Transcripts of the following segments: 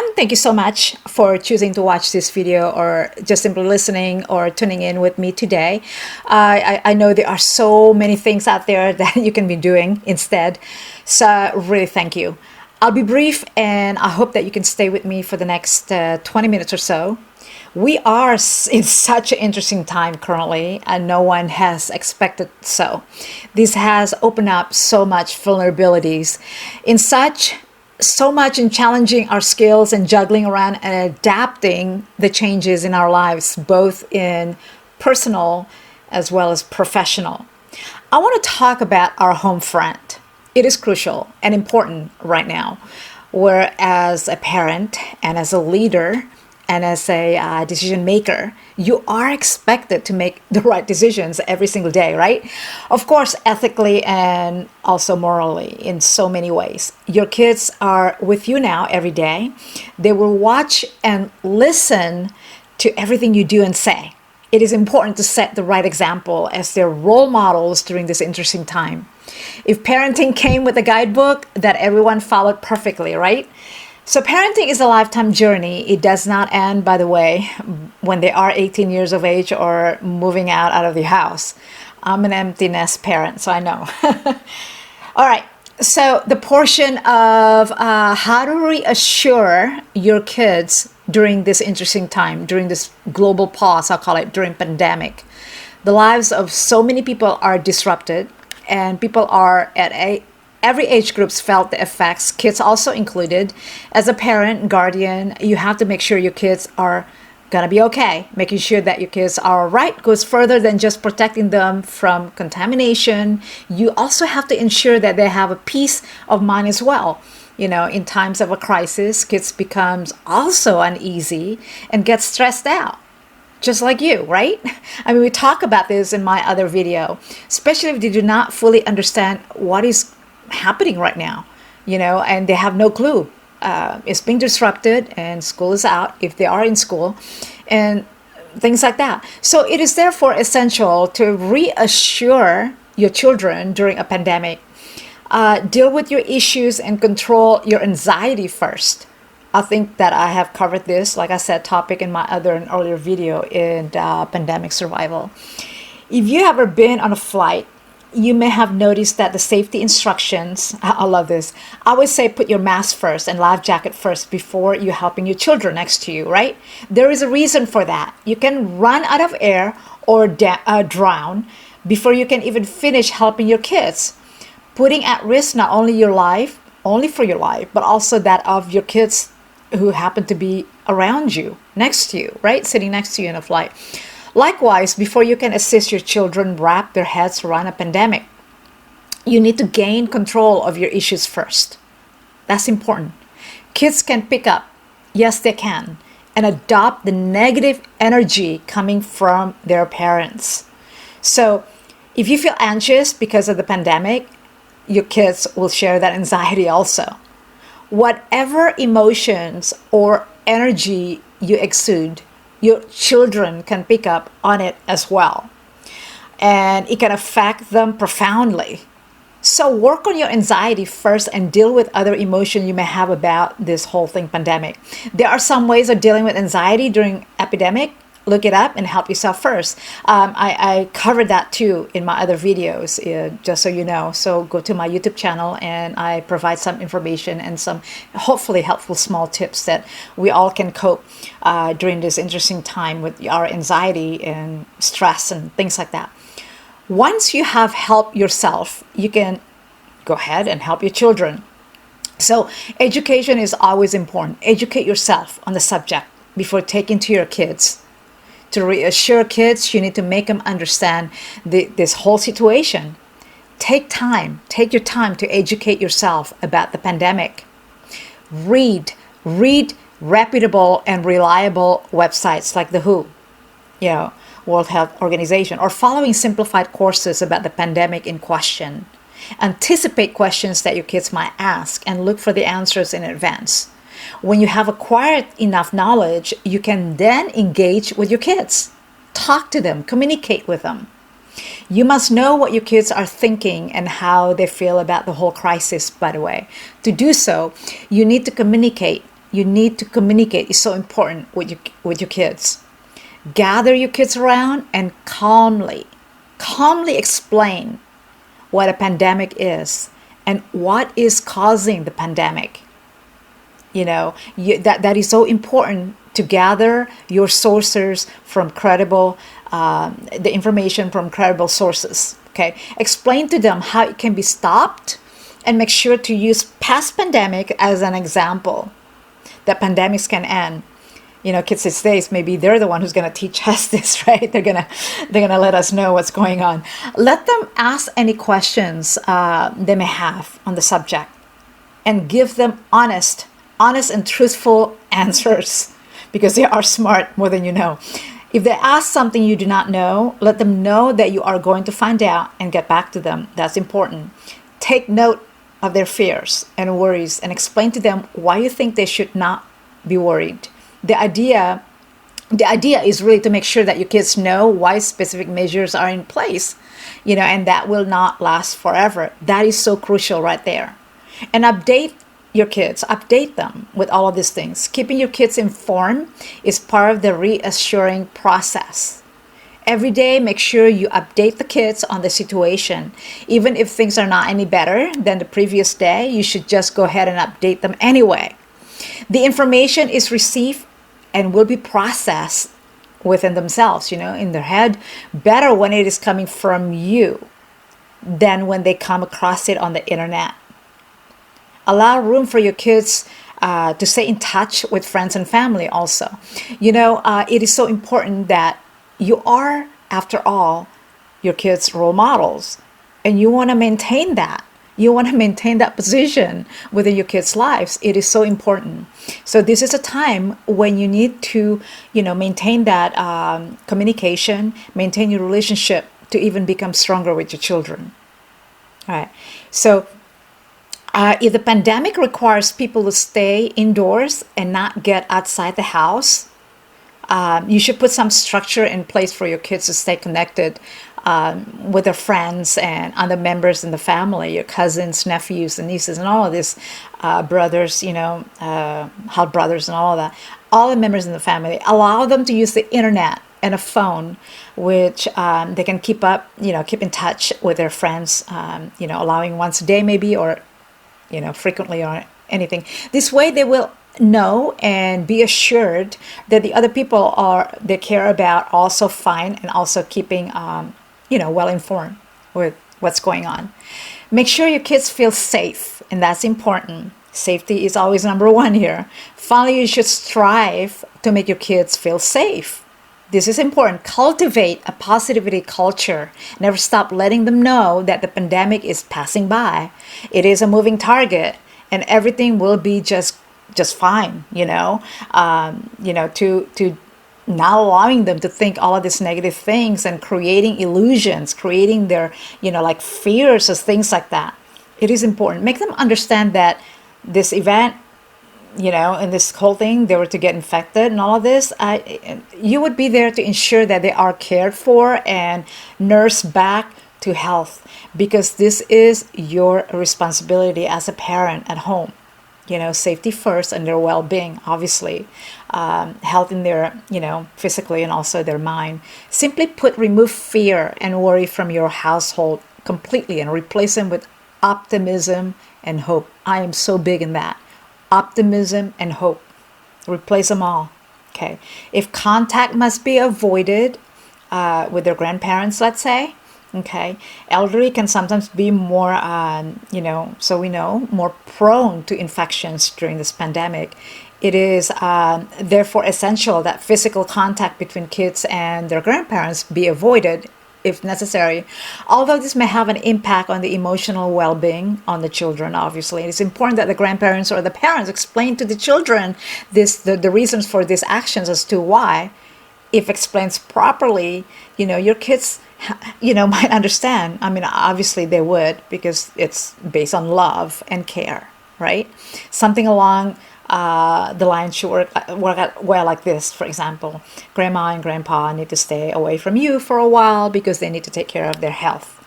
everyone. Thank you so much for choosing to watch this video or just simply listening or tuning in with me today. I know there are so many things out there that you can be doing instead. So really thank you. I'll be brief and I hope that you can stay with me for the next 20 minutes or so. We are in such an interesting time currently, and no one has expected so. This has opened up so much vulnerabilities so much in challenging our skills and juggling around and adapting the changes in our lives, both in personal as well as professional. I want to talk about our home front. It is crucial and important right now, where as a parent and as a leader and as a decision maker, you are expected to make the right decisions every single day, right? Of course, ethically and also morally in so many ways. Your kids are with you now every day. They will watch and listen to everything you do and say. It is important to set the right example as their role models during this interesting time. If parenting came with a guidebook that everyone followed perfectly, right? So parenting is a lifetime journey. It does not end, by the way, when they are 18 years of age or moving out of the house. I'm an empty nest parent, so I know. All right. So the portion of how to reassure your kids during this interesting time, during this global pause, I'll call it, during pandemic. The lives of so many people are disrupted, and people are at every age groups felt the effects, kids also included. As a parent, guardian, you have to make sure your kids are gonna be okay. Making sure that your kids are all right goes further than just protecting them from contamination. You also have to ensure that they have a peace of mind as well. You know, in times of a crisis, kids becomes also uneasy and get stressed out. Just like you, right? I mean, we talk about this in my other video, especially if they do not fully understand what is happening right now, and they have no clue. It's being disrupted and school is out if they are in school and things like that. So it is therefore essential to reassure your children during a pandemic. Deal with your issues and control your anxiety first. I think that I have covered this, like I said, topic in my earlier video in pandemic survival. If you have ever been on a flight, you may have noticed that the safety instructions, I love this. I always say put your mask first and life jacket first before you're helping your children next to you, right? There is a reason for that. You can run out of air or drown before you can even finish helping your kids, putting at risk not only your life, only for your life, but also that of your kids who happen to be around you, next to you, right? Sitting next to you in a flight. Likewise, before you can assist your children wrap their heads around a pandemic, you need to gain control of your issues first. That's important. Kids can pick up, yes they can, and adopt the negative energy coming from their parents. So if you feel anxious because of the pandemic, your kids will share that anxiety also. Whatever emotions or energy you exude, your children can pick up on it as well. And it can affect them profoundly. So work on your anxiety first and deal with other emotion you may have about this whole thing pandemic. There are some ways of dealing with anxiety during epidemic. Look it up and help yourself first. I covered that too in my other videos, just so you know. So go to my YouTube channel and I provide some information and some hopefully helpful small tips that we all can cope during this interesting time with our anxiety and stress and things like that. Once you have helped yourself, you can go ahead and help your children. So education is always important. Educate yourself on the subject before taking to your kids. To reassure kids, you need to make them understand this whole situation. Take your time to educate yourself about the pandemic. Read reputable and reliable websites like the WHO, World Health Organization, or following simplified courses about the pandemic in question. Anticipate questions that your kids might ask and look for the answers in advance. When you have acquired enough knowledge, you can then engage with your kids. Talk to them, communicate with them. You must know what your kids are thinking and how they feel about the whole crisis, by the way. To do so, you need to communicate you need to communicate is so important with your kids. Gather your kids around and calmly explain what a pandemic is and what is causing the pandemic. That is so important, to gather your sources from credible, the information from credible sources. Okay, explain to them how it can be stopped, and make sure to use past pandemic as an example that pandemics can end. Kids these days, maybe they're the one who's going to teach us this, right? They're gonna let us know what's going on. Let them ask any questions they may have on the subject, and give them honest and truthful answers, because they are smart more than you know. If they ask something you do not know, let them know that you are going to find out and get back to them. That's important. Take note of their fears and worries, and explain to them why you think they should not be worried. The idea is really to make sure that your kids know why specific measures are in place, and that will not last forever. That is so crucial right there. And update them with all of these things. Keeping your kids informed is part of the reassuring process. Every day, make sure you update the kids on the situation. Even if things are not any better than the previous day, you should just go ahead and update them anyway. The information is received and will be processed within themselves, in their head, better when it is coming from you than when they come across it on the internet. Allow room for your kids to stay in touch with friends and family also. It is so important that you are, after all, your kids' role models, and you want to maintain that. You want to maintain that position within your kids' lives. It is so important. So this is a time when you need to, maintain that communication, maintain your relationship to even become stronger with your children. All right. So if the pandemic requires people to stay indoors and not get outside the house, you should put some structure in place for your kids to stay connected with their friends and other members in the family, your cousins, nephews, and nieces, and all of this, brothers, half brothers, and all of that. All the members in the family. Allow them to use the internet and a phone, which they can keep in touch with their friends, allowing once a day maybe, or frequently, or anything. This way they will know and be assured that the other people they care about also fine, and also keeping well informed with what's going on. Make sure your kids feel safe, and that's important. Safety is always number one here. Finally, you should strive to make your kids feel safe. This is important. Cultivate a positivity culture. Never stop letting them know that the pandemic is passing by. It is a moving target, and everything will be just fine. To not allowing them to think all of these negative things and creating illusions, creating their like fears or things like that. It is important. Make them understand that this event, and this whole thing, they were to get infected and all of this, you would be there to ensure that they are cared for and nursed back to health, because this is your responsibility as a parent at home. Safety first, and their well-being, obviously, health in their, physically, and also their mind. Simply put, remove fear and worry from your household completely and replace them with optimism and hope. I am so big in that. Optimism and hope. Replace them all. Okay. If contact must be avoided with their grandparents, let's say, okay, elderly can sometimes be more, so we know, more prone to infections during this pandemic. It is therefore essential that physical contact between kids and their grandparents be avoided if necessary. Although this may have an impact on the emotional well-being on the children, obviously, it's important that the grandparents or the parents explain to the children the reasons for these actions as to why. If explained properly, your kids might understand. I mean, obviously they would, because it's based on love and care, right? Something along the line should work out well like this. For example, grandma and grandpa need to stay away from you for a while because they need to take care of their health.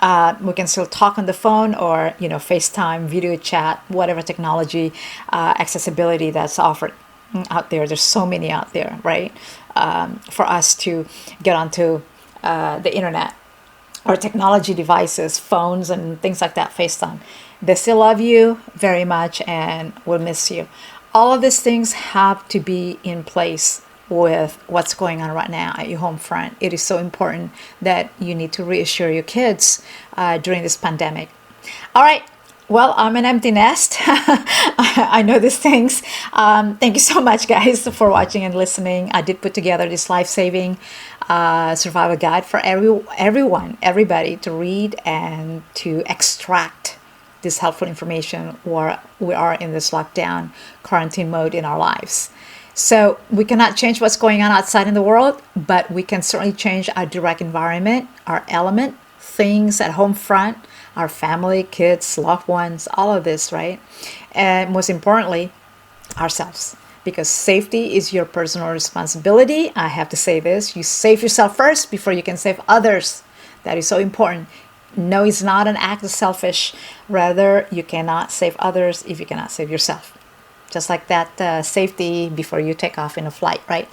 We can still talk on the phone or, FaceTime, video chat, whatever technology accessibility that's offered out there. There's so many out there, right? For us to get onto the internet or technology devices, phones and things like that, FaceTime. They still love you very much and will miss you. All of these things have to be in place with what's going on right now at your home front. It is so important that you need to reassure your kids during this pandemic. All right. Well, I'm an empty nest. I know these things. Thank you so much, guys, for watching and listening. I did put together this life-saving survival guide for everybody to read and to extract this helpful information while we are in this lockdown quarantine mode in our lives. So we cannot change what's going on outside in the world, but we can certainly change our direct environment, our element, things at home front, our family, kids, loved ones, all of this, right? And most importantly, ourselves. Because safety is your personal responsibility. I have to say this. You save yourself first before you can save others. That is so important. No, it's not an act of selfish. Rather, you cannot save others if you cannot save yourself. Just like that safety before you take off in a flight, right?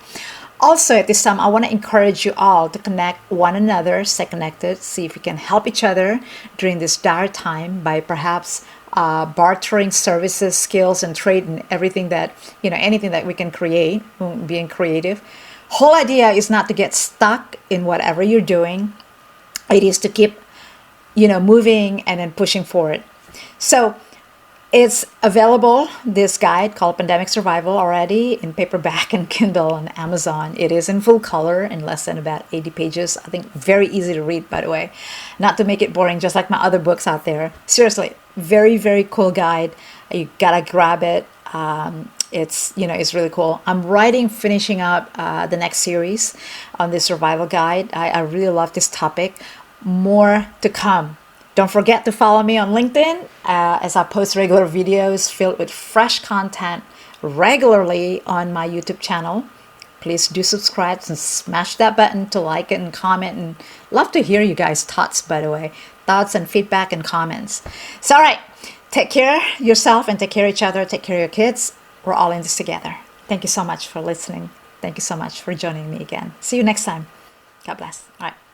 Also, at this time, I want to encourage you all to connect one another, stay connected, see if you can help each other during this dire time by perhaps bartering services, skills, and trade, and everything that, anything that we can create, being creative. Whole idea is not to get stuck in whatever you're doing. It is to keep, moving and then pushing forward. So, it's available, this guide called Pandemic Survival, already in paperback and Kindle on Amazon. It is in full color in less than about 80 pages. I think very easy to read, by the way. Not to make it boring, just like my other books out there. Seriously, very, very cool guide. You gotta grab it. It's really cool. I'm finishing up the next series on this survival guide. I really love this topic. More to come. Don't forget to follow me on LinkedIn as I post regular videos filled with fresh content regularly on my YouTube channel. Please do subscribe and smash that button to like it and comment. And love to hear you guys' thoughts, by the way. Thoughts and feedback and comments. So, all right. Take care of yourself and take care of each other. Take care of your kids. We're all in this together. Thank you so much for listening. Thank you so much for joining me again. See you next time. God bless. All right.